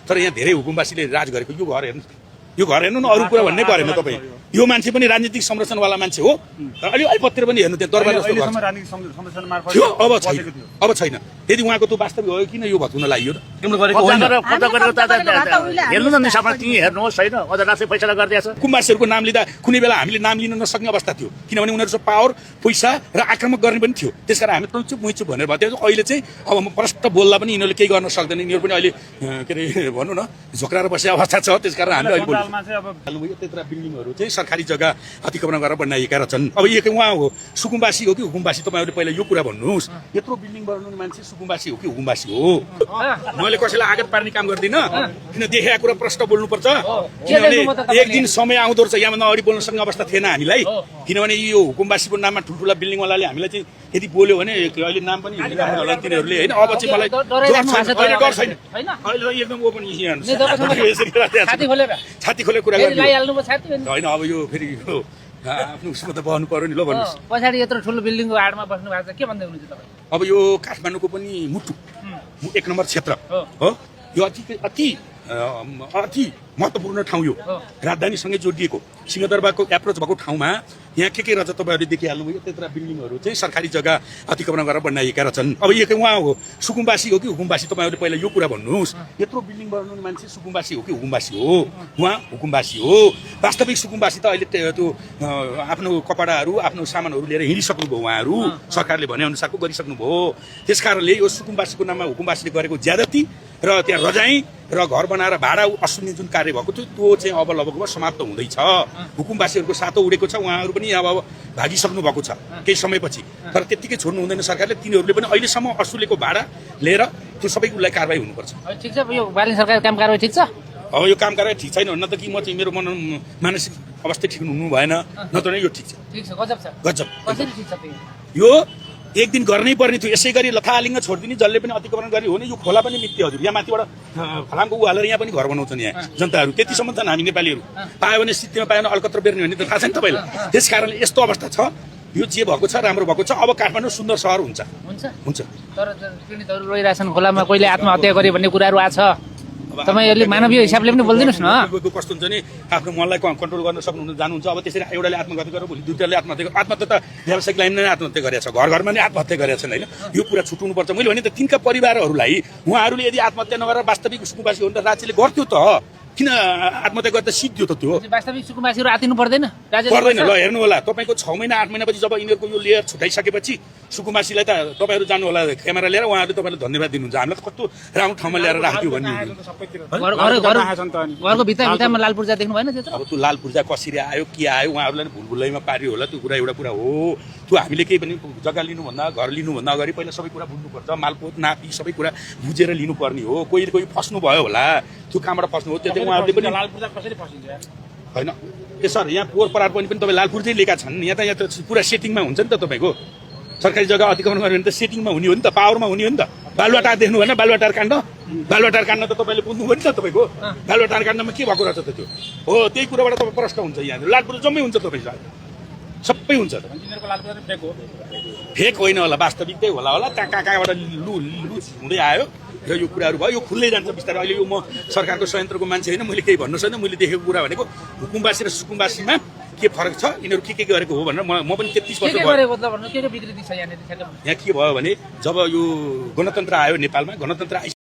तर यहाँ धेरै हुकुमवासीले राज गरेको यो घर हेर्नु न, अरू कुरा भन्नै परेन तपाईँ। यो मान्छे पनि राजनीतिक संरक्षणवाला मान्छे हो, तर अहिले अलिपतिर पनि हेर्नु त्यहाँ दरबार थियो, अब छैन। यदि उहाँको त्यो वास्तविक हो किन यो भत्कुन लाग्यो त? हुकुमवासीहरूको नाम लिँदा कुनै बेला हामीले नाम लिन नसक्ने अवस्था थियो, किनभने उनीहरूसँग पावर पैसा र आक्रामक गर्ने पनि थियो। त्यसकारण हामी तैचुप मुइचुप भनेर भन्थ्यौँ। अहिले चाहिँ अब म प्रष्ट बोल्दा पनि यिनीहरूले केही गर्न सक्दैन। यिनीहरू पनि अहिले के अरे भनौँ न झोक्राएर बस्ने अवस्था छ। त्यसकारण हामीले अहिले त्यत्रा बिल्डिङहरू चाहिँ सरकारी जग्गा अतिक्रमण गरेर बनाइएका रहेछन्। अब एक उहाँ हो सुकुम्बासी हो कि हुकुमवासी? तपाईँहरूले पहिला यो कुरा भन्नुहोस्। यत्रो बिल्डिङ बनाउने मान्छे सुकुम्बासी हो कि हुकुमवासी हो? मैले कसैलाई आगत पार्ने काम गर्दिनँ, किन देखेका कुरा प्रष्ट बोल्नुपर्छ। किनभने एक दिन समय आउँदो रहेछ यहाँभन्दा अगाडि बोल्न सक्ने अवस्था थिएन हामीलाई। किनभने यो हुकुमवासीको नाममा ठुल्ठुला बिल्डिङवालाले हामीलाई चाहिँ यदि बोल्यो भने अहिले नाम पनि होला तिनीहरूले होइन। अब चाहिँ मलाई डर छैन, अहिले एकदम ओपन छाती खोलेर कुरा गर्नु होइन। अब यो फेरि आफ्नो उसमा त बस्नु पर्यो नि। ल भन्नुहोस्, पछाडि यत्रो ठुलो बिल्डिङको आडमा बस्नु भएको छ, के भन्दै हुनुहुन्छ तपाईँ? अब यो काठमाडौँको पनि मुटु 1 नम्बर क्षेत्र हो। यो अति महत्त्वपूर्ण ठाउँ, यो राजधानीसँगै जोडिएको सिंहदरबारको एप्रोच भएको ठाउँमा यहाँ के रहेछ तपाईँहरूले देखिहाल्नुभयो। त्यत्रा बिल्डिङहरू चाहिँ सरकारी जग्गा अतिक्रमण गरेर बनाइएका रहेछन्। अब एक उहाँ हो सुकुम्बासी हो कि हुकुमवासी? तपाईँहरूले पहिला यो कुरा भन्नुहोस्। यत्रो बिल्डिङ बनाउने मान्छे सुकुम्बासी हो कि हुकुमवासी हो? उहाँ हुकुमवासी हो। वास्तविक सुकुम्बासी त अहिले त्यो आफ्नो कपडाहरू आफ्नो सामानहरू लिएर हिँडिसक्नुभयो उहाँहरू, सरकारले भनेअनुसारको गरिसक्नुभयो। त्यस कारणले यो सुकुम्बासीको नाममा हुकुमवासीले गरेको ज्यादती र त्यहाँ रजाइ र घर बनाएर भाडा असुल्ने जुन कार्य भएको थियो त्यो चाहिँ अब लगभग समाप्त हुँदैछ। हुकुमवासीहरूको सातो उडेको छ, उहाँहरू पनि अब भागिसक्नु भएको छ केही समयपछि। तर त्यत्तिकै छोड्नु हुँदैन सरकारले। तिनीहरूले पनि अहिलेसम्म असुलेको भाडा लिएर त्यो सबै कुरालाई कारवाही हुनुपर्छ। ठिक छ, यो बालिन सरकारको काम कारवाही ठिक छ? अब यो काम कारवाही ठिक छैन भन्न त कि म चाहिँ मेरो मानसिक अवस्था ठिक हुनु भएन, नत्र यो ठिक छ। गजब छ, गजब। कसरी ठिक छ यो? एक दिन गर्नै पर्ने थियो। यसै गरी लथालिङ्ग छोडिदिने, जसले पनि अतिक्रमण गर्ने हो भने यो खोला पनि मित्य हजुर। यहाँ माथिबाट फलामको ऊ हालेर यहाँ पनि घर बनाउँछन् यहाँ जनताहरू। त्यतिसम्म छन् हामी नेपालीहरू। पायो भने सित्तीमा पायो भने अलकत्र बेर्ने भन्ने त थाहा छ नि तपाईँलाई। त्यस कारणले यस्तो अवस्था छ। यो जे भएको छ राम्रो भएको छ। अब काठमाडौँ सुन्दर सहर हुन्छ। तर पीडितहरू रोइरहेछन् खोलामा, कोहीले आत्महत्या गरे भन्ने कुराहरू आएको छ। तपाईँहरूले मानवीय हिसाबले पनि बोलिदिनुहोस् न। कस्तो हुन्छ नि, आफ्नो मनलाई कन्ट्रोल गर्न सक्नुहुन्छ जानुहुन्छ। अब त्यसरी एउटाले आत्महत्या गरेर भोलि दुईटाले आत्महत्या त व्यावसायिक लाइनमा नै आत्महत्या गरेका छ, घर घरमा नै आत्महत्या गरेका छन् होइन। यो कुरा छुट्नुपर्छ। मैले भने त तिनका परिवारहरूलाई उहाँहरूले यदि आत्महत्या नगरेर वास्तविक सुकुम्बासी हो भने त राज्यले गर्थ्यो त, किन आत्महत्या गर्दा सिद्धियो त? त्यो वास्तविक सुकुम्बासीहरू आतिनु पर्दैन? पर्दैन। ल हेर्नु होला, तपाईँको 6 महिना 8 महिनापछि जब यिनीहरूको यो लेयर छुटाइसकेपछि सुकुम्बासीलाई त तपाईँहरू जानु होला क्यामेरा लिएर, उहाँहरूले तपाईँलाई धन्यवाद दिनुहुन्छ। हामीलाई त कस्तो राम्रो ठाउँमा ल्याएर राख्यो भन्ने। घरको भित्तामा लाल पूर्जा देख्नु भएन? अब त्यो लाल पूर्जा कसरी आयो, के आयो, उहाँहरूलाई भुलभुलैमा पार्यो होला। त्यो कुरा एउटा कुरा हो। त्यो हामीले केही पनि जग्गा लिनुभन्दा घर लिनुभन्दा अगाडि पहिला सबै कुरा बुझ्नुपर्छ। मालपोत नापी सबै कुरा बुझेर लिनुपर्ने हो। कोही फस्नु भयो होला, त्यो कहाँबाट फस्नु हो? त्यो उहाँहरूले पनि लाल पूर्जा कसरी फसिन्छ होइन। ए सर, यहाँ पोहोर परार पनि तपाईँ लाल पूर्जै लिएका छन्। यहाँ त पुरा सेटिङमा हुन्छ नि त। तपाईँको सरकारी जग्गा अतिक्रमण गर्यो भने त सेटिङमा हुने हो नि त, पावरमा हुने हो नि त। बालुवाटार देख्नु भएन? बालुवाटार काण्ड त तपाईँले बुझ्नु भयो नि त। तपाईँको बालुवाटार काण्डमा के भएको रहेछ त? त्यो हो, त्यही कुराबाट तपाईँ प्रश्न हुन्छ। यहाँ लाल पूर्जा जम्मै हुन्छ, तपाईँ सबै हुन्छ। फेक होइन होला, वास्तविक त्यही होला। त्यहाँ कहाँबाट लुज हुँदै आयो र यो कुराहरू भयो। यो खुल्दै जान्छ बिस्तारै। अहिले यो म सरकारको संयन्त्रको मान्छे होइन, मैले केही भन्नु छैन। मैले देखेको कुरा भनेको हुकुमवासी र सुकुम्बासीमा के फरक छ, यिनीहरू के गरेको हो भनेर म पनि 33 वर्ष भयो। यहाँ के भयो भने जब यो गणतन्त्र आयो नेपालमा, गणतन्त्र